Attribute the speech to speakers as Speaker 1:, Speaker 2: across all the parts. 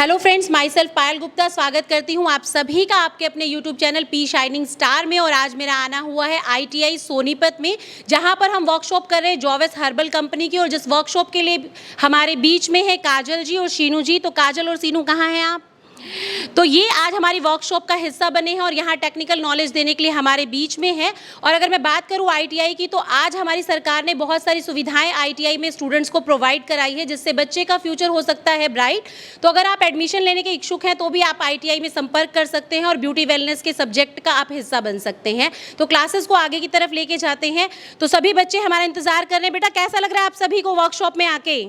Speaker 1: Hello friends, my self पायल गुप्ता स्वागत करती हूं आप सभी का आपके अपने YouTube channel P shining star में। और आज मेरा आना हुआ है ITI सोनीपत में, जहां पर हम वर्कशॉप कर रहे हैं जॉवेस हर्बल कंपनी की। और जिस वर्कशॉप के लिए हमारे बीच में है काजल जी और शीनू जी। तो काजल और शीनू कहाँ हैं आप? तो ये आज हमारी वर्कशॉप का हिस्सा बने हैं और यहाँ टेक्निकल नॉलेज देने के लिए हमारे बीच में है। और अगर मैं बात करूँ ITI की, तो आज हमारी सरकार ने बहुत सारी सुविधाएं ITI में स्टूडेंट्स को प्रोवाइड कराई है, जिससे बच्चे का फ्यूचर हो सकता है ब्राइट। तो अगर आप एडमिशन लेने के इच्छुक हैं तो भी आप ITI में संपर्क कर सकते हैं और ब्यूटी वेलनेस के सब्जेक्ट का आप हिस्सा बन सकते हैं। तो क्लासेस को आगे की तरफ लेके जाते हैं। तो सभी बच्चे हमारा इंतजार कर रहे हैं। बेटा, कैसा लग रहा है आप सभी को वर्कशॉप में आके?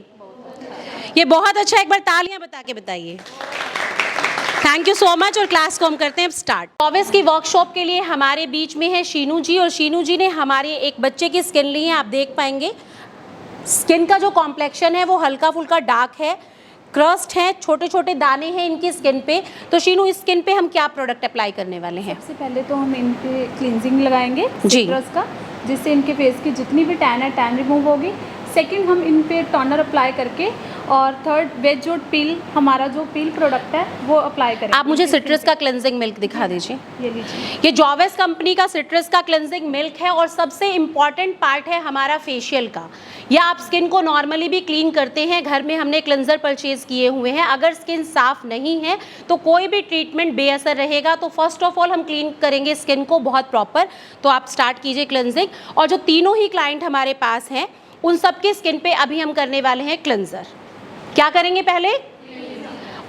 Speaker 1: ये बहुत अच्छा, एक बार तालियां बता के बताइए। Thank you so much. और क्लास को हम करते हैं स्टार्ट। जॉवेस की वर्कशॉप के लिए हमारे बीच में है शीनू जी। और शीनू जी ने हमारे एक बच्चे की स्किन ली है। आप देख पाएंगे स्किन का जो कॉम्प्लेक्शन है वो हल्का फुल्का डार्क है, क्रस्ट है, छोटे छोटे दाने हैं इनकी स्किन पे। तो शीनू, इस स्किन पे हम क्या प्रोडक्ट अप्लाई करने वाले हैं?
Speaker 2: सबसे पहले तो हम इन पे क्लींजिंग लगाएंगे
Speaker 1: जी
Speaker 2: सिट्रस का, जिससे इनके फेस की जितनी भी टैन है टैन रिमूव होगी। सेकंड, हम इन पे टोनर अप्लाई करके, और थर्ड वेज जो पील, हमारा जो पील प्रोडक्ट है वो अप्लाई करेंगे।
Speaker 1: आप मुझे सिट्रस का क्लेंजिंग मिल्क दिखा दीजिए।
Speaker 2: ये लीजिए।
Speaker 1: ये जॉवेस कंपनी का सिट्रस का क्लेंजिंग मिल्क है और सबसे इम्पॉर्टेंट पार्ट है हमारा फेशियल का। या आप स्किन को नॉर्मली भी क्लीन करते हैं, घर में हमने क्लेंजर परचेज किए हुए हैं। अगर स्किन साफ नहीं है तो कोई भी ट्रीटमेंट बेअसर रहेगा। तो फर्स्ट ऑफ ऑल हम क्लीन करेंगे स्किन को बहुत प्रॉपर। तो आप स्टार्ट कीजिए क्लेंजिंग। और जो तीनों ही क्लाइंट हमारे पास हैं उन सबके स्किन पे अभी हम करने वाले हैं क्लेंजर। क्या करेंगे पहले?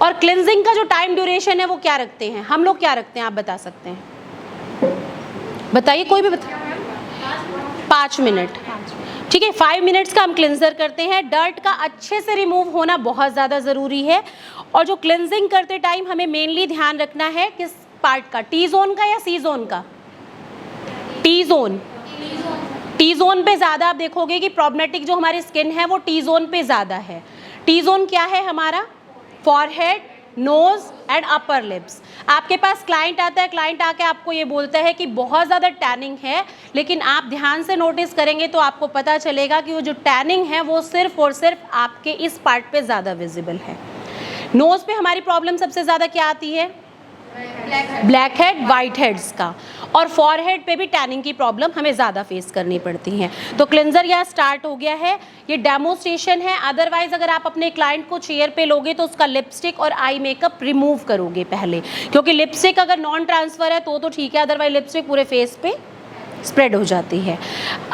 Speaker 1: और क्लेंजिंग का जो टाइम ड्यूरेशन है वो क्या रखते हैं हम लोग? क्या रखते हैं आप बता सकते हैं? बताइए, कोई भी बता। 5 मिनट, ठीक है। 5 मिनट्स का हम क्लेंजर करते हैं। डर्ट का अच्छे से रिमूव होना बहुत ज़्यादा ज़रूरी है। और जो क्लेंजिंग करते टाइम हमें मेनली ध्यान रखना है किस पार्ट का, टी जोन का या सी जोन का? T zone. टी जोन पे ज़्यादा आप देखोगे कि प्रॉब्लमेटिक जो हमारी स्किन है वो टी जोन पे ज़्यादा है। टी जोन क्या है हमारा? Forehead, nose and upper lips. आपके पास क्लाइंट आता है, क्लाइंट आके आपको ये बोलता है कि बहुत ज़्यादा टैनिंग है, लेकिन आप ध्यान से नोटिस करेंगे तो आपको पता चलेगा कि वो जो टैनिंग है वो सिर्फ और सिर्फ आपके इस पार्ट पे ज़्यादा विजिबल है। नोज पे हमारी प्रॉब्लम सबसे ज़्यादा क्या आती है? ब्लैक हेड, वाइट हेड्स का। और फॉरहेड पे भी टैनिंग की प्रॉब्लम हमें ज़्यादा फेस करनी पड़ती है। तो क्लेंजर यहाँ स्टार्ट हो गया है। ये डेमोस्ट्रेशन है। अदरवाइज अगर आप अपने क्लाइंट को चेयर पे लोगे तो उसका लिपस्टिक और आई मेकअप रिमूव करोगे पहले, क्योंकि लिपस्टिक अगर नॉन ट्रांसफ़र है तो ठीक है, अदरवाइज लिपस्टिक पूरे फेस पे स्प्रेड हो जाती है।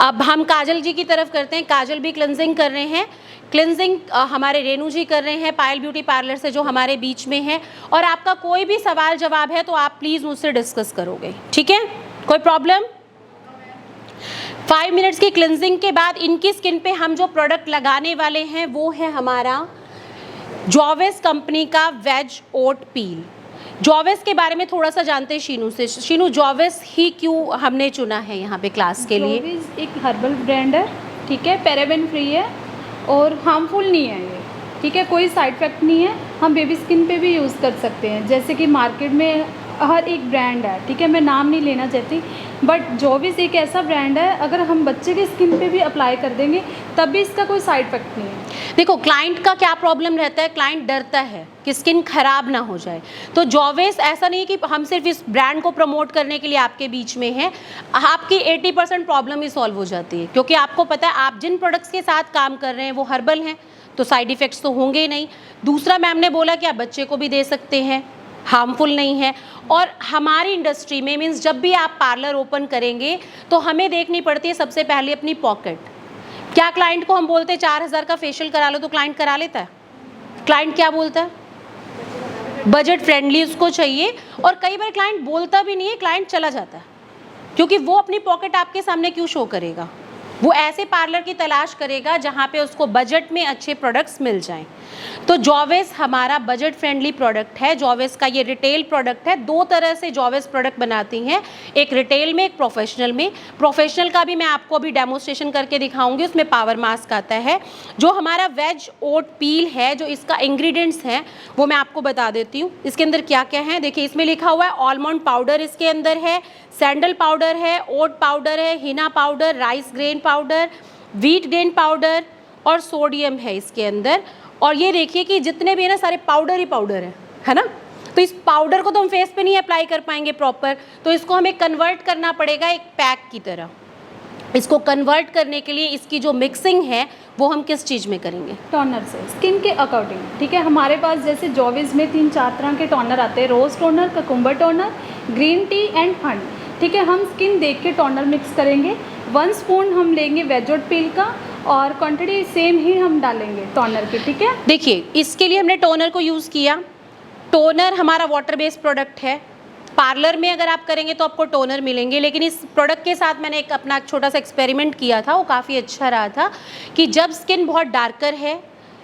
Speaker 1: अब हम काजल जी की तरफ करते हैं। काजल भी क्लेंजिंग कर रहे हैं। क्लेंजिंग हमारे रेनू जी कर रहे हैं पायल ब्यूटी पार्लर से, जो हमारे बीच में है। और आपका कोई भी सवाल जवाब है तो आप प्लीज़ मुझसे डिस्कस करोगे, ठीक है? कोई प्रॉब्लम? 5 मिनट्स की क्लेंजिंग के बाद इनकी स्किन पे हम जो प्रोडक्ट लगाने वाले हैं वो है हमारा जॉवेस कंपनी का वेज ओट पील। जॉवेस के बारे में थोड़ा सा जानते हैं शीनू से। शीनू, जॉवेस ही क्यों हमने चुना है यहाँ पे क्लास के लिए?
Speaker 2: जॉवेस एक हर्बल ब्रांड है, ठीक है, पैराबेन फ्री है और हार्मफुल नहीं है ये, ठीक है, कोई साइड इफेक्ट नहीं है। हम बेबी स्किन पे भी यूज़ कर सकते हैं। जैसे कि मार्केट में हर एक ब्रांड है, ठीक है, मैं नाम नहीं लेना चाहती, बट जॉवेस एक ऐसा ब्रांड है अगर हम बच्चे के स्किन पे भी अप्लाई कर देंगे तब भी इसका कोई साइड इफेक्ट नहीं है।
Speaker 1: देखो, क्लाइंट का क्या प्रॉब्लम रहता है, क्लाइंट डरता है कि स्किन खराब ना हो जाए। तो जॉवेस ऐसा नहीं कि हम सिर्फ इस ब्रांड को प्रमोट करने के लिए आपके बीच में है, आपकी 80% प्रॉब्लम ही सॉल्व हो जाती है, क्योंकि आपको पता है आप जिन प्रोडक्ट्स के साथ काम कर रहे हैं वो हर्बल हैं, तो साइड इफ़ेक्ट्स तो होंगे ही नहीं। दूसरा, मैम ने बोला कि आप बच्चे को भी दे सकते हैं, हार्मफुल नहीं है। और हमारी इंडस्ट्री में मीन्स जब भी आप पार्लर ओपन करेंगे तो हमें देखनी पड़ती है सबसे पहले अपनी पॉकेट। क्या क्लाइंट को हम बोलते हैं 4000 का फेशियल करा लो तो क्लाइंट करा लेता है? क्लाइंट क्या बोलता है? बजट फ्रेंडली उसको चाहिए। और कई बार क्लाइंट बोलता भी नहीं है, क्लाइंट चला जाता है, क्योंकि वो अपनी पॉकेट आपके सामने क्यों शो करेगा? वो ऐसे पार्लर की तलाश करेगा जहाँ पे उसको बजट में अच्छे प्रोडक्ट्स मिल जाएं। तो जॉवेस हमारा बजट फ्रेंडली प्रोडक्ट है। जॉवेस का ये रिटेल प्रोडक्ट है। 2 तरह से जॉवेस प्रोडक्ट बनाती हैं, एक रिटेल में, एक प्रोफेशनल में। प्रोफेशनल का भी मैं आपको अभी डेमोस्ट्रेशन करके दिखाऊंगी, उसमें पावर मास्क आता है। जो हमारा वेज ओट पील है, जो इसका इंग्रेडिएंट्स हैं वो मैं आपको बता देती हूँ। इसके अंदर क्या क्या है देखिए, इसमें लिखा हुआ है आलमंड पाउडर इसके अंदर है, सैंडल पाउडर है, ओट पाउडर है, Hina powder, rice grain powder, wheat grain powder और सोडियम है इसके अंदर। और ये देखिए कि जितने भी है ना सारे पाउडर ही पाउडर है, है ना। तो इस पाउडर को तो हम फेस पे नहीं अप्लाई कर पाएंगे प्रॉपर, तो इसको हमें कन्वर्ट करना पड़ेगा एक पैक की तरह। इसको कन्वर्ट करने के लिए इसकी जो मिक्सिंग है वो हम किस चीज़ में करेंगे?
Speaker 2: टोनर से, स्किन के अकॉर्डिंग, ठीक है। हमारे पास जैसे जॉविस में 3-4 तरह के टोनर आते हैं, rose toner, cucumber toner, green tea and honey, ठीक है। हम स्किन देख के टोनर मिक्स करेंगे। 1 स्पून हम लेंगे वेजोट पील का और क्वांटिटी सेम ही हम डालेंगे टोनर की, ठीक है।
Speaker 1: देखिए इसके लिए हमने टोनर को यूज़ किया। टोनर हमारा वाटर बेस्ड प्रोडक्ट है। पार्लर में अगर आप करेंगे तो आपको टोनर मिलेंगे, लेकिन इस प्रोडक्ट के साथ मैंने एक अपना छोटा सा एक्सपेरिमेंट किया था, वो काफ़ी अच्छा रहा था कि जब स्किन बहुत डार्कर है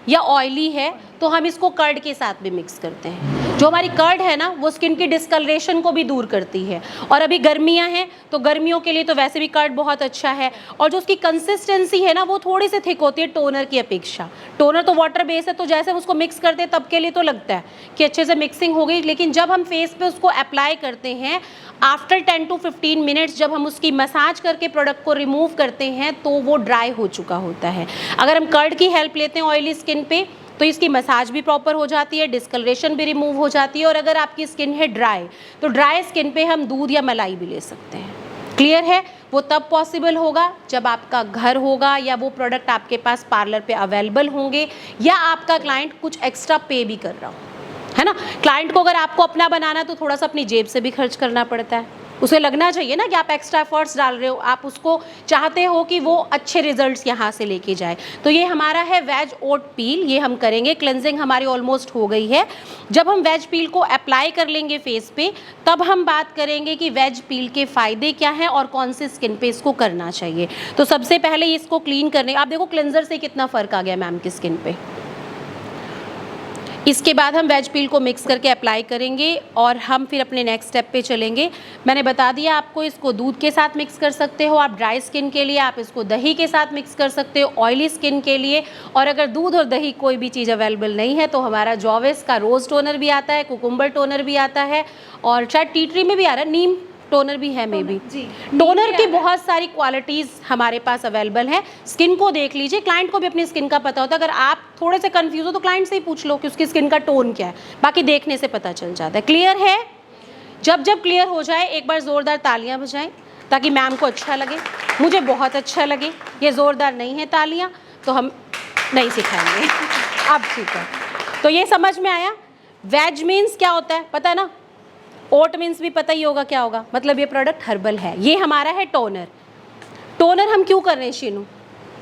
Speaker 1: या ऑयली है तो हम इसको कर्ड के साथ भी मिक्स करते हैं। जो हमारी कर्ड है ना वो स्किन की डिस्कलरेशन को भी दूर करती है, और अभी गर्मियां हैं तो गर्मियों के लिए तो वैसे भी कर्ड बहुत अच्छा है। और जो उसकी कंसिस्टेंसी है ना वो थोड़ी सी थिक होती है टोनर की अपेक्षा। टोनर तो वाटर बेस है, तो जैसे हम उसको मिक्स करते हैं तब के लिए तो लगता है कि अच्छे से मिक्सिंग हो गई, लेकिन जब हम फेस पे उसको अप्लाई करते हैं आफ्टर 10 to 15 मिनट्स, जब हम उसकी मसाज करके प्रोडक्ट को रिमूव करते हैं तो वो ड्राई हो चुका होता है। अगर हम कर्ड की हेल्प लेते हैं ऑयली स्किन पे तो इसकी मसाज भी प्रॉपर हो जाती है, डिस्कलरेशन भी रिमूव हो जाती है। और अगर आपकी स्किन है ड्राई तो ड्राई स्किन पे हम दूध या मलाई भी ले सकते हैं। क्लियर है? वो तब पॉसिबल होगा जब आपका घर होगा या वो प्रोडक्ट आपके पास पार्लर पे अवेलेबल होंगे, या आपका क्लाइंट कुछ एक्स्ट्रा पे भी कर रहा हो, है ना। क्लाइंट को अगर आपको अपना बनाना है तो थोड़ा सा अपनी जेब से भी खर्च करना पड़ता है। उसे लगना चाहिए ना कि आप एक्स्ट्रा एफर्ट्स डाल रहे हो, आप उसको चाहते हो कि वो अच्छे रिजल्ट्स यहाँ से लेके जाए। तो ये हमारा है वेज ओट पील, ये हम करेंगे। क्लेंजिंग हमारी ऑलमोस्ट हो गई है। जब हम वेज पील को अप्लाई कर लेंगे फेस पे तब हम बात करेंगे कि वेज पील के फ़ायदे क्या हैं और कौन से स्किन पे इसको करना चाहिए। तो सबसे पहले इसको क्लीन करने, आप देखो क्लेंजर से कितना फ़र्क आ गया मैम की स्किन पे। इसके बाद हम वेज पील को मिक्स करके अप्लाई करेंगे और हम फिर अपने नेक्स्ट स्टेप पे चलेंगे। मैंने बता दिया आपको, इसको दूध के साथ मिक्स कर सकते हो आप ड्राई स्किन के लिए, आप इसको दही के साथ मिक्स कर सकते हो ऑयली स्किन के लिए। और अगर दूध और दही कोई भी चीज़ अवेलेबल नहीं है तो हमारा जॉविस का रोज़ टोनर भी आता है, कुकुम्बर टोनर भी आता है, और शायद टी ट्री में भी आ रहा है, नीम टोनर भी है मे बी। टोनर की बहुत सारी क्वालिटीज़ हमारे पास अवेलेबल है। स्किन को देख लीजिए, क्लाइंट को भी अपनी स्किन का पता होता है। अगर आप थोड़े से कंफ्यूज हो तो क्लाइंट से ही पूछ लो कि उसकी स्किन का टोन क्या है, बाकी देखने से पता चल जाता है। क्लियर है? जब जब क्लियर हो जाए एक बार ज़ोरदार तालियां बजाएं ताकि मैम को अच्छा लगे, मुझे बहुत अच्छा लगे। ये ज़ोरदार नहीं है तालियां तो हम नहीं सिखाएंगे। अब ठीक है, तो ये समझ में आया। वेज मीन्स क्या होता है पता है ना, ओट मीन्स भी पता ही होगा क्या होगा, मतलब ये प्रोडक्ट हर्बल है। ये हमारा है टोनर। टोनर हम क्यों कर रहे हैं शीनू?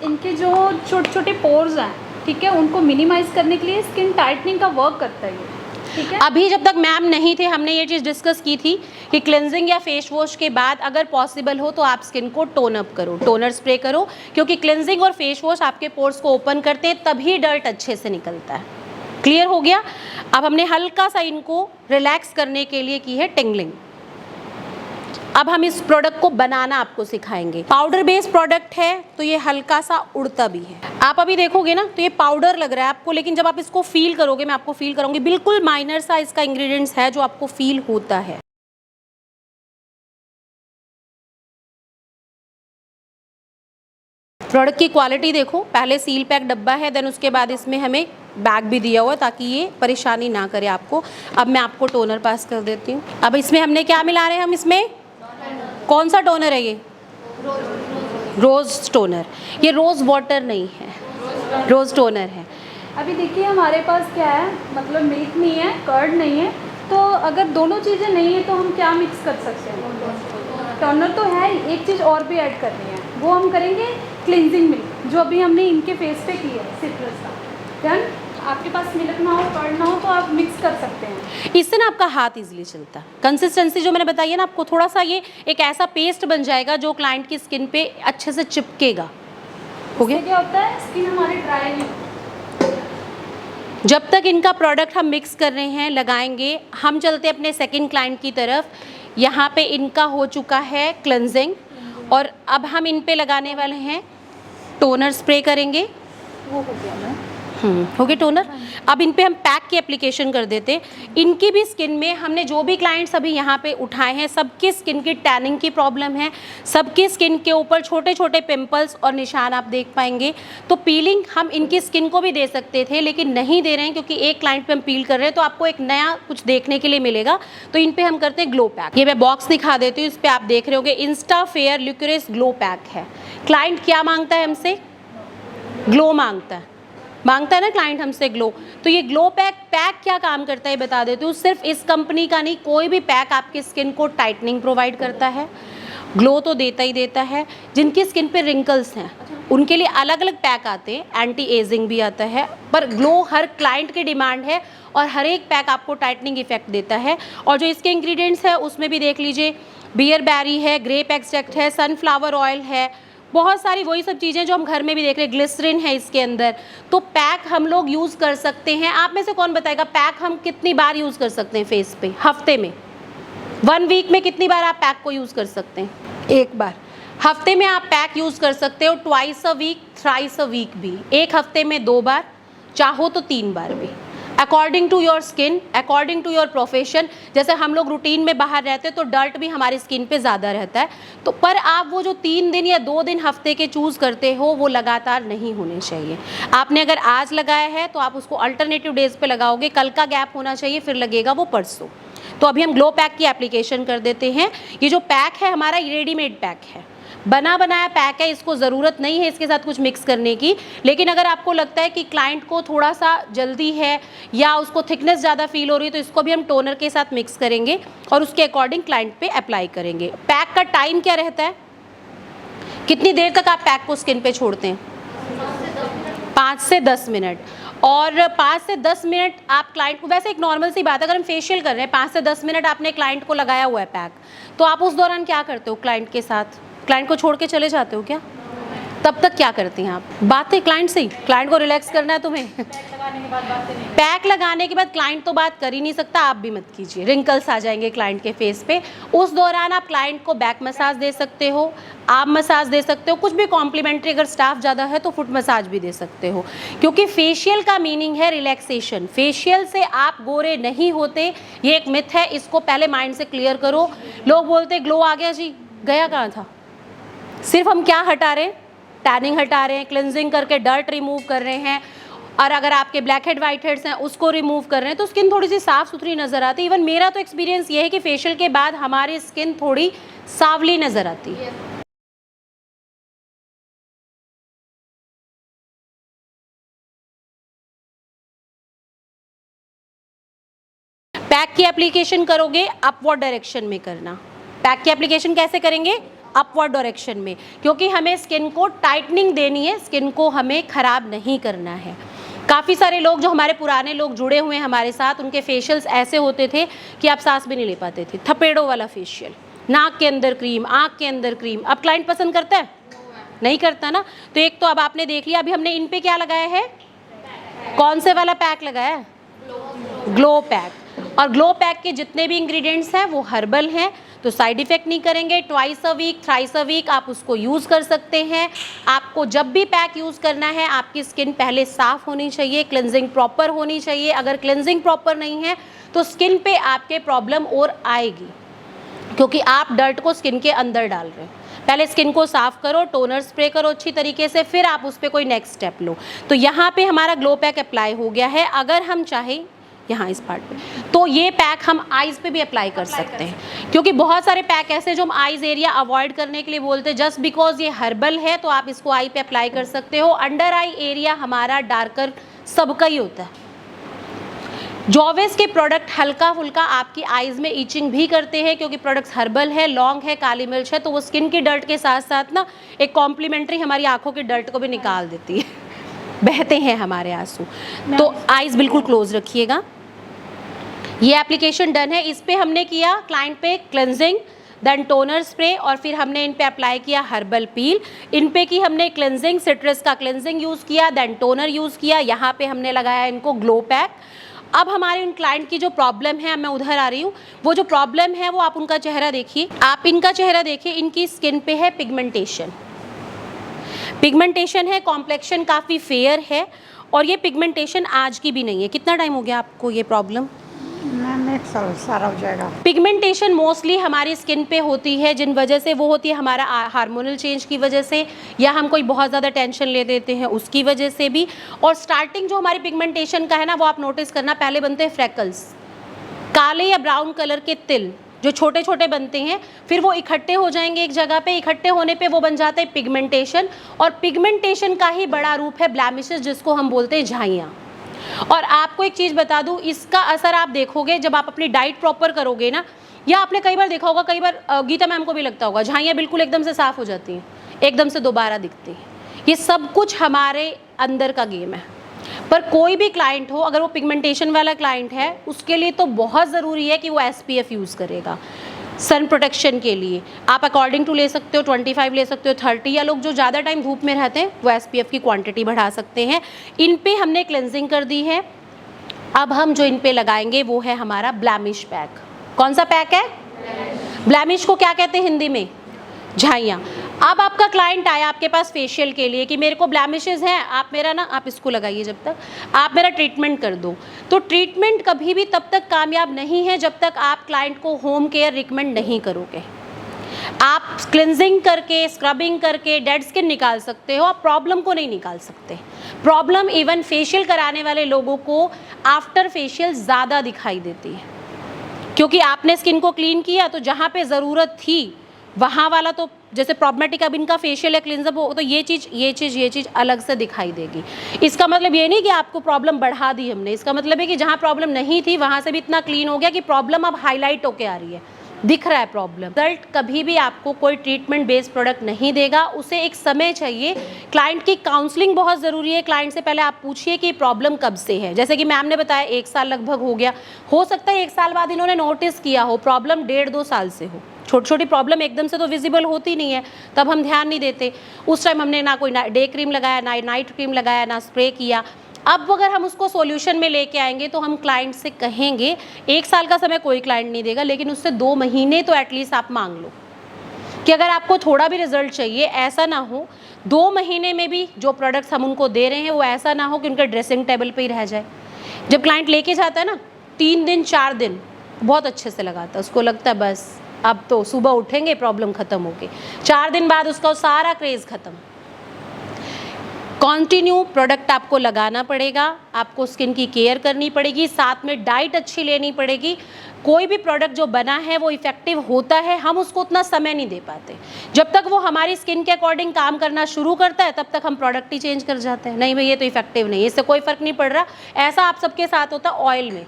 Speaker 2: इनके जो छोटे छोटे पोर्स हैं, ठीक है, उनको मिनिमाइज करने के लिए स्किन टाइटनिंग का वर्क करता है ये, ठीक है।
Speaker 1: अभी जब तक मैम नहीं थे हमने ये चीज़ डिस्कस की थी कि क्लेंजिंग या फेस वॉश के बाद अगर पॉसिबल हो तो आप स्किन को टोन अप करो, टोनर स्प्रे करो, क्योंकि क्लेंजिंग और फेस वॉश आपके पोर्स को ओपन करते हैं, तभी डर्ट अच्छे से निकलता है। क्लियर हो गया? अब हमने हल्का सा इनको रिलैक्स करने के लिए की है टिंगलिंग। अब हम इस प्रोडक्ट को बनाना आपको सिखाएंगे। पाउडर बेस्ड प्रोडक्ट है तो ये हल्का सा उड़ता भी है। आप अभी देखोगे ना तो ये पाउडर लग रहा है आपको, लेकिन जब आप इसको फील करोगे, मैं आपको फील कराऊंगी, बिल्कुल माइनर सा इसका इंग्रेडिएंट्स है जो आपको फील होता है। प्रोडक्ट की क्वालिटी देखो, पहले सील पैक डब्बा है, देन उसके बाद इसमें हमें बैग भी दिया हुआ है ताकि ये परेशानी ना करे आपको। अब मैं आपको टोनर पास कर देती हूँ। अब इसमें हमने क्या मिला रहे हैं, हम इसमें कौन सा टोनर है ये? रोज़ टोनर। ये रोज़ वाटर नहीं है, रोज़ टोनर है।
Speaker 2: अभी देखिए हमारे पास क्या है, मतलब मिल्क नहीं है, कर्ड नहीं है, तो अगर दोनों चीज़ें नहीं है तो हम क्या मिक्स कर सकते हैं? टोनर तो है, एक चीज़ और भी ऐड करनी है, वो हम करेंगे क्लिनजिंग मिल्क, जो अभी हमने इनके फेस पे की है सिट्रस का। देन आपके पास मिल्क ना हो, कर्ड ना हो तो आप मिक्स कर सकते हैं।
Speaker 1: इससे ना आपका हाथ इजीली चलता है। कंसिस्टेंसी जो मैंने बताई है ना आपको, थोड़ा सा ये एक ऐसा पेस्ट बन जाएगा जो क्लाइंट की स्किन पे अच्छे से चिपकेगा। हो गया?
Speaker 2: क्या होता है, स्किन हमारी ड्राई नहीं।
Speaker 1: जब तक इनका प्रोडक्ट हम मिक्स कर रहे हैं, लगाएंगे, हम चलते अपने सेकंड क्लाइंट की तरफ। यहाँ पे इनका हो चुका है क्लेंजिंग और अब हम इन पे लगाने वाले हैं टोनर, स्प्रे करेंगे।
Speaker 2: वो हो गया ना,
Speaker 1: हो गए टोनर। अब इन पे हम पैक की एप्लीकेशन कर देते हैं। इनकी भी स्किन में हमने जो भी क्लाइंट्स अभी यहाँ पे उठाए हैं, सबकी स्किन की टैनिंग की प्रॉब्लम है, सबकी स्किन के ऊपर छोटे छोटे पिंपल्स और निशान आप देख पाएंगे। तो पीलिंग हम इनकी स्किन को भी दे सकते थे, लेकिन नहीं दे रहे हैं, क्योंकि एक क्लाइंट पे हम पील कर रहे हैं तो आपको एक नया कुछ देखने के लिए मिलेगा। तो इन पे हम करते हैं ग्लो पैक। ये मैं बॉक्स दिखा देती हूँ, इस पर आप देख रहे होंगे इंस्टा फेयर ल्यूक्रेस ग्लो पैक है। क्लाइंट क्या मांगता है हमसे? ग्लो मांगता है ना क्लाइंट हमसे, ग्लो। तो ये ग्लो पैक क्या काम करता है बता देती हूँ। सिर्फ इस कंपनी का नहीं, कोई भी पैक आपकी स्किन को टाइटनिंग प्रोवाइड करता है, ग्लो तो देता ही देता है। जिनकी स्किन पे रिंकल्स हैं उनके लिए अलग अलग पैक आते हैं, एंटी एजिंग भी आता है, पर ग्लो हर क्लाइंट की डिमांड है और हर एक पैक आपको टाइटनिंग इफेक्ट देता है। और जो इसके इंग्रेडिएंट्स है उसमें भी देख लीजिए, बियर बेरी है, ग्रेप एक्सट्रैक्ट है, सनफ्लावर ऑयल है, बहुत सारी वही सब चीज़ें जो हम घर में भी देख रहे हैं, ग्लिसरीन है इसके अंदर। तो पैक हम लोग यूज़ कर सकते हैं। आप में से कौन बताएगा पैक हम कितनी बार यूज़ कर सकते हैं फेस पे हफ्ते में? 1 वीक में कितनी बार आप पैक को यूज़ कर सकते हैं? एक बार। हफ्ते में आप पैक यूज़ कर सकते हो twice a week, thrice a week भी, एक हफ्ते में 2 बार, चाहो तो 3 बार भी, according to your skin, according to your profession. जैसे हम लोग रूटीन में बाहर रहते हैं तो डर्ट भी हमारी स्किन पे ज़्यादा रहता है, तो पर आप वो जो 3 दिन या 2 दिन हफ्ते के चूज़ करते हो वो लगातार नहीं होने चाहिए। आपने अगर आज लगाया है तो आप उसको अल्टरनेटिव डेज पे लगाओगे, कल का गैप होना चाहिए, फिर लगेगा वो परसों। तो अभी हम ग्लो पैक की एप्लीकेशन कर देते हैं। ये जो पैक है हमारा रेडीमेड पैक है, बना बनाया पैक है, इसको ज़रूरत नहीं है इसके साथ कुछ मिक्स करने की। लेकिन अगर आपको लगता है कि क्लाइंट को थोड़ा सा जल्दी है या उसको थिकनेस ज़्यादा फील हो रही है तो इसको भी हम टोनर के साथ मिक्स करेंगे और उसके अकॉर्डिंग क्लाइंट पे अप्लाई करेंगे। पैक का टाइम क्या रहता है? कितनी देर तक आप पैक को स्किन पे छोड़ते हैं? 5 से 10 मिनट। और 5 से 10 मिनट आप क्लाइंट को, वैसे एक नॉर्मल सी बात है, अगर हम फेशियल कर रहे हैं 5 से 10 मिनट आपने क्लाइंट को लगाया हुआ है पैक, तो आप उस दौरान क्या करते हो क्लाइंट के साथ? क्लाइंट को छोड़ के चले जाते हो क्या? तब तक क्या करती हैं आप? बातें क्लाइंट से ही। क्लाइंट को रिलैक्स करना है तुम्हें। पैक लगाने के बाद क्लाइंट तो बात कर ही नहीं सकता, आप भी मत कीजिए, रिंकल्स आ जाएंगे क्लाइंट के फेस पे। उस दौरान आप क्लाइंट को बैक मसाज दे सकते हो, आर्म मसाज दे सकते हो, कुछ भी कॉम्प्लीमेंट्री, अगर स्टाफ ज़्यादा है तो फुट मसाज भी दे सकते हो, क्योंकि फेशियल का मीनिंग है रिलैक्सेशन। फेशियल से आप गोरे नहीं होते, ये एक मिथ है, इसको पहले माइंड से क्लियर करो। लोग बोलते ग्लो आ गया जी, गया कहाँ था? सिर्फ हम क्या हटा रहे हैं? टैनिंग हटा रहे हैं, क्लिनजिंग करके डर्ट रिमूव कर रहे हैं, और अगर आपके ब्लैक हेड वाइट हेड्स हैं उसको रिमूव कर रहे हैं, तो स्किन थोड़ी सी साफ़ सुथरी नज़र आती है। इवन मेरा तो एक्सपीरियंस ये है कि फेशियल के बाद हमारी स्किन थोड़ी सांवली नज़र आती है। पैक की एप्लीकेशन करोगे अपवर्ड डायरेक्शन में करना। पैक की एप्लीकेशन कैसे करेंगे? अपवर्ड डायरेक्शन में, क्योंकि हमें स्किन को टाइटनिंग देनी है, स्किन को हमें ख़राब नहीं करना है। काफ़ी सारे लोग जो हमारे पुराने लोग जुड़े हुए हैं हमारे साथ, उनके फेशियल्स ऐसे होते थे कि आप सांस भी नहीं ले पाते थे, थपेड़ों वाला फेशियल, नाक के अंदर क्रीम, आँख के अंदर क्रीम। अब क्लाइंट पसंद करता है? नहीं करता ना। तो एक तो अब आपने देख लिया, अभी हमने इन पे क्या लगाया है? कौन से वाला पैक लगाया है? Glow pack. और ग्लो पैक के जितने भी इंग्रेडिएंट्स हैं वो हर्बल हैं, तो साइड इफेक्ट नहीं करेंगे। Twice a week, thrice a week आप उसको यूज़ कर सकते हैं। आपको जब भी पैक यूज़ करना है आपकी स्किन पहले साफ़ होनी चाहिए, क्लिनजिंग प्रॉपर होनी चाहिए। अगर क्लिनजिंग प्रॉपर नहीं है तो स्किन पे आपके प्रॉब्लम और आएगी, क्योंकि आप डर्ट को स्किन के अंदर डाल रहे हैं। पहले स्किन को साफ़ करो, टोनर स्प्रे करो अच्छी तरीके से, फिर आप उस पर कोई नेक्स्ट स्टेप लो। तो यहाँ पे हमारा ग्लो पैक अप्लाई हो गया है। अगर हम चाहें यहाँ इस पार्ट पे, तो ये पैक हम आईज पे भी अप्लाई कर सकते हैं, क्योंकि बहुत सारे पैक ऐसे जो हम आईज एरिया अवॉइड करने के लिए बोलते हैं, जस्ट बिकॉज ये हर्बल है तो आप इसको आई पे अप्लाई कर सकते हो। अंडर आई एरिया हमारा डार्कर सबका ही होता है। जॉवेस के प्रोडक्ट हल्का फुल्का आपकी आईज में ईचिंग भी करते हैं, क्योंकि प्रोडक्ट्स हर्बल है, लौंग है, काली मिर्च है, तो वो स्किन की डर्ट के साथ साथ ना एक कॉम्प्लीमेंट्री हमारी आंखों की डर्ट को भी निकाल देती है। बहते हैं हमारे आंसू। तो आईज बिल्कुल क्लोज रखिएगा। ये एप्लीकेशन डन है। इस पे हमने किया क्लाइंट पे क्लेंजिंग, देन टोनर स्प्रे, और फिर हमने इन पे अप्लाई किया हर्बल पील। इन पे की हमने क्लेंजिंग, सिट्रस का क्लेंजिंग यूज़ किया, देन टोनर यूज़ किया। यहाँ पे हमने लगाया इनको ग्लो पैक। अब हमारे उन क्लाइंट की जो प्रॉब्लम है, मैं उधर आ रही हूँ, वो जो प्रॉब्लम है वो आप उनका चेहरा देखिए, आप इनका चेहरा देखिए, इनकी स्किन पे है पिगमेंटेशन। पिगमेंटेशन है, कॉम्प्लेक्शन काफ़ी फेयर है, और ये पिगमेंटेशन आज की भी नहीं है। कितना टाइम हो गया आपको ये प्रॉब्लम?
Speaker 3: मैम 1 साल सारा हो जाएगा।
Speaker 1: पिगमेंटेशन मोस्टली हमारी स्किन पे होती है, जिन वजह से वो होती है हमारा हार्मोनल चेंज की वजह से, या हम कोई बहुत ज़्यादा टेंशन ले लेते हैं उसकी वजह से भी। और स्टार्टिंग जो हमारी पिगमेंटेशन का है ना, वो आप नोटिस करना, पहले बनते हैं फ्रैकल्स, काले या ब्राउन कलर के तिल जो छोटे छोटे बनते हैं, फिर वो इकट्ठे हो जाएंगे एक जगह पे, इकट्ठे होने पे वो बन जाता है पिगमेंटेशन। और पिगमेंटेशन का ही बड़ा रूप है ब्लैमिशेस, जिसको हम बोलते हैं झाइयाँ। और आपको एक चीज़ बता दूं, इसका असर आप देखोगे जब आप अपनी डाइट प्रॉपर करोगे ना, या आपने कई बार देखा होगा, कई बार गीता मैम को भी लगता होगा, झाइयाँ बिल्कुल एकदम से साफ़ हो जाती हैं, एकदम से दोबारा दिखती हैं। ये सब कुछ हमारे अंदर का गेम है। पर कोई भी क्लाइंट हो, अगर वो पिगमेंटेशन वाला क्लाइंट है, उसके लिए तो बहुत ज़रूरी है कि वो SPF यूज़ करेगा सन प्रोटेक्शन के लिए। आप अकॉर्डिंग टू ले सकते हो 25 ले सकते हो 30, या लोग जो ज़्यादा टाइम धूप में रहते हैं वो SPF की क्वांटिटी बढ़ा सकते हैं। इन पे हमने क्लेंजिंग कर दी है। अब हम जो इन पे लगाएंगे वो है हमारा ब्लैमिश पैक। कौन सा पैक है? ब्लैमिश को क्या कहते हैं हिंदी में? झाइयाँ। अब आपका क्लाइंट आया आपके पास फेशियल के लिए कि मेरे को ब्लैमिशेस हैं, आप मेरा ना, आप इसको लगाइए, जब तक आप मेरा ट्रीटमेंट कर दो। तो ट्रीटमेंट कभी भी तब तक कामयाब नहीं है जब तक आप क्लाइंट को होम केयर रिकमेंड नहीं करोगे। आप क्लिनजिंग करके, स्क्रबिंग करके डेड स्किन निकाल सकते हो, आप प्रॉब्लम को नहीं निकाल सकते। प्रॉब्लम इवन फेशियल कराने वाले लोगों को आफ्टर फेशियल ज़्यादा दिखाई देती है, क्योंकि आपने स्किन को क्लीन किया तो जहाँ पे ज़रूरत थी वहाँ वाला, तो जैसे प्रॉब्लमेटिक अब इनका फेशियल या क्लिनजर हो, तो ये चीज़ अलग से दिखाई देगी। इसका मतलब ये नहीं कि आपको प्रॉब्लम बढ़ा दी हमने, इसका मतलब है कि जहाँ प्रॉब्लम नहीं थी वहाँ से भी इतना क्लीन हो गया कि प्रॉब्लम अब हाईलाइट होके आ रही है, दिख रहा है प्रॉब्लम। रिजल्ट कभी भी आपको कोई ट्रीटमेंट बेस्ड प्रोडक्ट नहीं देगा, उसे एक समय चाहिए। क्लाइंट की काउंसलिंग बहुत ज़रूरी है। क्लाइंट से पहले आप पूछिए कि प्रॉब्लम कब से है। जैसे कि मैम ने बताया 1 साल लगभग हो गया, हो सकता है 1 साल बाद इन्होंने नोटिस किया हो प्रॉब्लम 1.5-2 साल से हो। छोटी छोटी प्रॉब्लम एकदम से तो विजिबल होती नहीं है, तब हम ध्यान नहीं देते। उस टाइम हमने ना कोई डे क्रीम लगाया, ना नाइट क्रीम लगाया, ना स्प्रे किया। अब अगर हम उसको सॉल्यूशन में लेके आएंगे तो हम क्लाइंट से कहेंगे, 1 साल का समय कोई क्लाइंट नहीं देगा, लेकिन उससे 2 महीने तो एटलीस्ट आप मांग लो कि अगर आपको थोड़ा भी रिजल्ट चाहिए। ऐसा ना हो 2 महीने में भी जो प्रोडक्ट्स हम उनको दे रहे हैं वो ऐसा ना हो कि उनके ड्रेसिंग टेबल पे ही रह जाए। जब क्लाइंट लेके जाता है ना, 3 दिन 4 दिन बहुत अच्छे से लगाता है, उसको लगता है बस अब तो सुबह उठेंगे प्रॉब्लम ख़त्म हो गई। 4 दिन बाद उसका सारा क्रेज़ ख़त्म। कॉन्टिन्यू प्रोडक्ट आपको लगाना पड़ेगा, आपको स्किन की केयर करनी पड़ेगी, साथ में डाइट अच्छी लेनी पड़ेगी। कोई भी प्रोडक्ट जो बना है वो इफ़ेक्टिव होता है, हम उसको उतना समय नहीं दे पाते। जब तक वो हमारी स्किन के अकॉर्डिंग काम करना शुरू करता है तब तक हम प्रोडक्ट ही चेंज कर जाते हैं। नहीं भाई ये तो इफेक्टिव नहीं है, इससे कोई फ़र्क नहीं पड़ रहा। ऐसा आप सबके साथ होता है ऑयल में,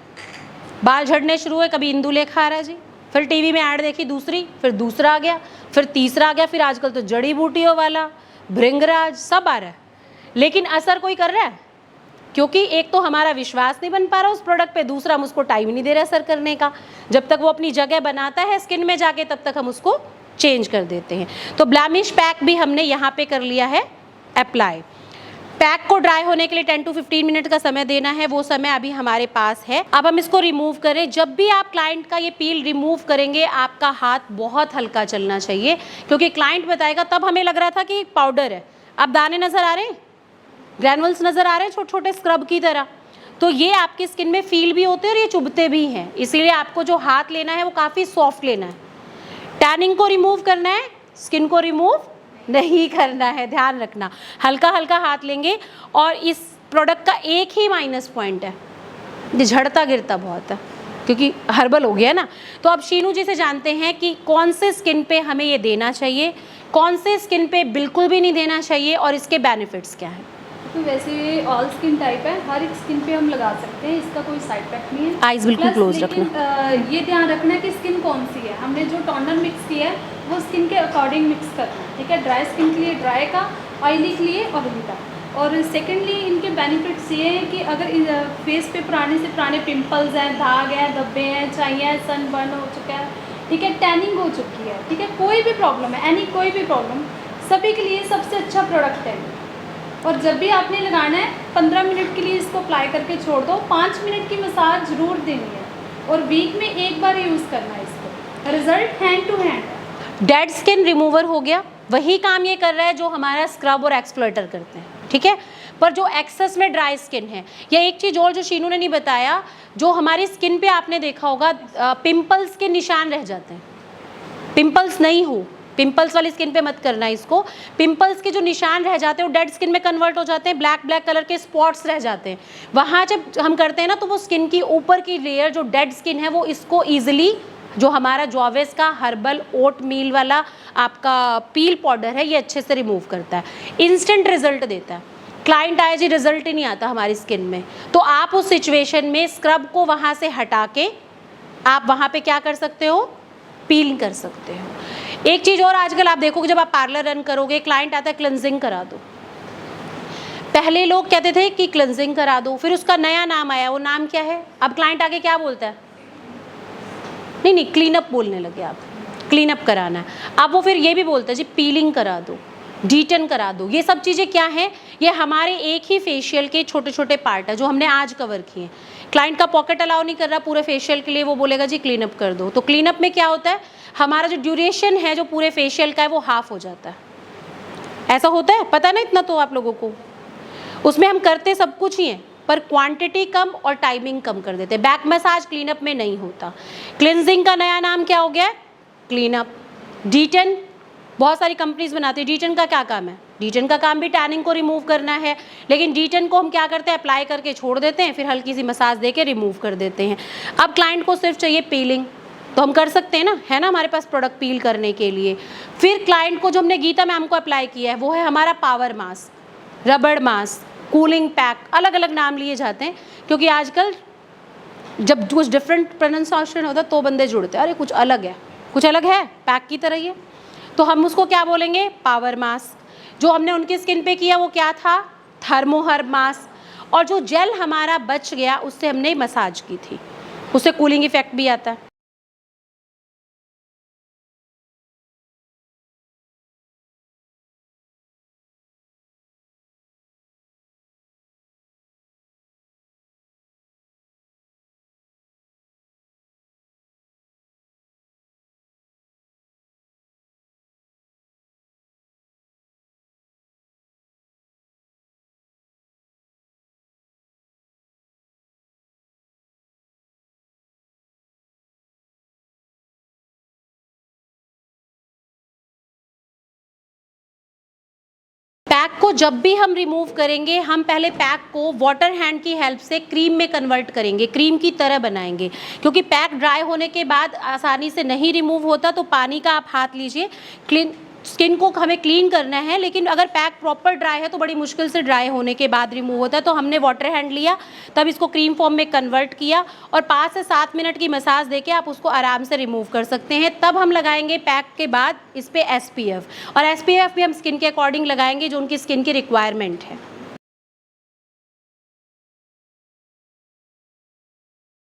Speaker 1: बाल झड़ने शुरू हुए, कभी इंदु लेख आ रहा जी, फिर टीवी में ऐड देखी दूसरी, फिर दूसरा आ गया, फिर तीसरा आ गया, फिर आजकल तो जड़ी बूटियों वाला, भृंगराज, सब आ रहा है, लेकिन असर कोई कर रहा है? क्योंकि एक तो हमारा विश्वास नहीं बन पा रहा उस प्रोडक्ट पे, दूसरा हम उसको टाइम नहीं दे रहे असर करने का। जब तक वो अपनी जगह बनाता है स्किन में जाके तब तक हम उसको चेंज कर देते हैं। तो ब्लैमिश पैक भी हमने यहाँ पे कर लिया है अप्लाई। पैक को ड्राई होने के लिए 10 to 15 मिनट का समय देना है, वो समय अभी हमारे पास है। अब हम इसको रिमूव करें। जब भी आप क्लाइंट का ये पील रिमूव करेंगे आपका हाथ बहुत हल्का चलना चाहिए, क्योंकि क्लाइंट बताएगा तब हमें लग रहा था कि पाउडर है, अब दाने नज़र आ रहे हैं, ग्रैनुअल्स नज़र आ रहे हैं छोटे छोटे स्क्रब की तरह। तो ये आपकी स्किन में फील भी होते हैं और ये चुभते भी हैं, इसलिए आपको जो हाथ लेना है वो काफ़ी सॉफ्ट लेना है। टैनिंग को रिमूव करना है, स्किन को रिमूव नहीं करना है, ध्यान रखना। हल्का हल्का हाथ लेंगे। और इस प्रोडक्ट का एक ही माइनस पॉइंट है, ये झड़ता गिरता बहुत है क्योंकि हर्बल हो गया ना। तो अब शीनू जी से जानते हैं कि कौन से स्किन पे हमें ये देना चाहिए, कौन से स्किन पे बिल्कुल भी नहीं देना चाहिए और इसके बेनिफिट्स क्या हैं।
Speaker 2: तो वैसे ऑल स्किन टाइप है, हर एक स्किन पे हम लगा सकते हैं, इसका कोई साइड इफेक्ट नहीं है।
Speaker 1: आइज बिल्कुल क्लोज रखना।
Speaker 2: ये ध्यान रखना है कि स्किन कौन सी है, हमने जो टोनर मिक्स किया है वो स्किन के अकॉर्डिंग मिक्स करना है, ठीक है। ड्राई स्किन के लिए ड्राई का, ऑयली के लिए ऑयली का। और सेकेंडली इनके बेनिफिट्स ये हैं कि अगर फेस पे पुराने से पुराने पिंपल्स हैं, दाग हैं, धब्बे हैं, चाहिए हैं, सनबर्न हो चुका है, ठीक है, टैनिंग हो चुकी है, ठीक है, कोई भी प्रॉब्लम है, एनी कोई भी प्रॉब्लम, सभी के लिए सबसे अच्छा प्रोडक्ट है। और जब भी आपने लगाना है 15 मिनट के लिए इसको अप्लाई करके छोड़ दो, 5 मिनट की मसाज ज़रूर देनी है और वीक में एक बार यूज़ करना है इसको। रिजल्ट हैंड टू हैंड है।
Speaker 1: डेड स्किन रिमूवर हो गया, वही काम ये कर रहा है जो हमारा स्क्रब और एक्सफ्लोरेटर करते हैं, ठीक है। पर जो एक्सेस में ड्राई स्किन है, या एक चीज़ और जो शीनू ने नहीं बताया, जो हमारी स्किन पे आपने देखा होगा पिंपल्स के निशान रह जाते हैं। पिंपल्स नहीं हो, पिंपल्स वाली स्किन पे मत करना इसको। पिंपल्स के जो निशान रह जाते हैं वो डेड स्किन में कन्वर्ट हो जाते हैं, ब्लैक ब्लैक कलर के स्पॉट्स रह जाते हैं। वहाँ जब हम करते हैं ना, तो वो स्किन की ऊपर की लेयर जो डेड स्किन है वो इसको ईजिली, जो हमारा जॉवेस का हर्बल ओट मील वाला आपका पील पाउडर है, ये अच्छे से रिमूव करता है, इंस्टेंट रिजल्ट देता है। क्लाइंट आए जी रिजल्ट ही नहीं आता हमारी स्किन में, तो आप उस सिचुएशन में स्क्रब को वहाँ से हटा के आप वहाँ पे क्या कर सकते हो, पील कर सकते हो। एक चीज़ और आजकल आप देखोगे, जब आप पार्लर रन करोगे, क्लाइंट आता है क्लेंजिंग करा दो। पहले लोग कहते थे कि क्लेंजिंग करा दो, फिर उसका नया नाम आया, वो नाम क्या है, अब क्लाइंट आके क्या बोलता है, नहीं क्लीन अप बोलने लगे आप, क्लीन अप कराना है। अब वो फिर ये भी बोलता है जी पीलिंग करा दो, डीटन करा दो। ये सब चीज़ें क्या हैं, ये हमारे एक ही फेशियल के छोटे छोटे पार्ट है जो हमने आज कवर किए। क्लाइंट का पॉकेट अलाउ नहीं कर रहा पूरे फेशियल के लिए, वो बोलेगा जी क्लीन अप कर दो। तो क्लीन अप में क्या होता है, हमारा जो ड्यूरेशन है जो पूरे फेशियल का है वो हाफ हो जाता है। ऐसा होता है, पता है ना इतना तो आप लोगों को। उसमें हम करते सब कुछ ही हैं, पर क्वांटिटी कम और टाइमिंग कम कर देते हैं। बैक मसाज क्लीन अप में नहीं होता। क्लिनजिंग का नया नाम क्या हो गया है, क्लीन अप। डीटन बहुत सारी कंपनीज बनाती है। डीटन का क्या काम है, डीटन का काम भी टैनिंग को रिमूव करना है, लेकिन डीटन को हम क्या करते हैं, अप्लाई करके छोड़ देते हैं, फिर हल्की सी मसाज देके रिमूव कर देते हैं। अब क्लाइंट को सिर्फ चाहिए पीलिंग, तो हम कर सकते हैं ना, है ना हमारे पास प्रोडक्ट पील करने के लिए। फिर क्लाइंट को जो हमने गीता मैम को अप्लाई किया है वो है हमारा पावर मास्क, रबड़ मास्क, कूलिंग पैक, अलग अलग नाम लिए जाते हैं, क्योंकि आजकल जब कुछ डिफरेंट प्रोनाउंसिएशन होता है तो बंदे जुड़ते हैं, अरे कुछ अलग है, कुछ अलग है, पैक की तरह ही है, तो हम उसको क्या बोलेंगे, पावर मास्क। जो हमने उनकी स्किन पे किया वो क्या था, थर्मोहर्ब मास्क। और जो जेल हमारा बच गया उससे हमने मसाज की थी, उससे कूलिंग इफेक्ट भी आता है। पैक को जब भी हम रिमूव करेंगे, हम पहले पैक को वाटर हैंड की हेल्प से क्रीम में कन्वर्ट करेंगे, क्रीम की तरह बनाएंगे, क्योंकि पैक ड्राई होने के बाद आसानी से नहीं रिमूव होता। तो पानी का आप हाथ लीजिए, क्लीन स्किन को हमें क्लीन करना है, लेकिन अगर पैक प्रॉपर ड्राई है तो बड़ी मुश्किल से ड्राई होने के बाद रिमूव होता है। तो हमने वाटर हैंड लिया, तब इसको क्रीम फॉर्म में कन्वर्ट किया, और 5 से 7 मिनट की मसाज देके आप उसको आराम से रिमूव कर सकते हैं। तब हम लगाएंगे पैक के बाद इस पर SPF, और SPF भी हम स्किन के अकॉर्डिंग लगाएंगे जो उनकी स्किन की रिक्वायरमेंट है।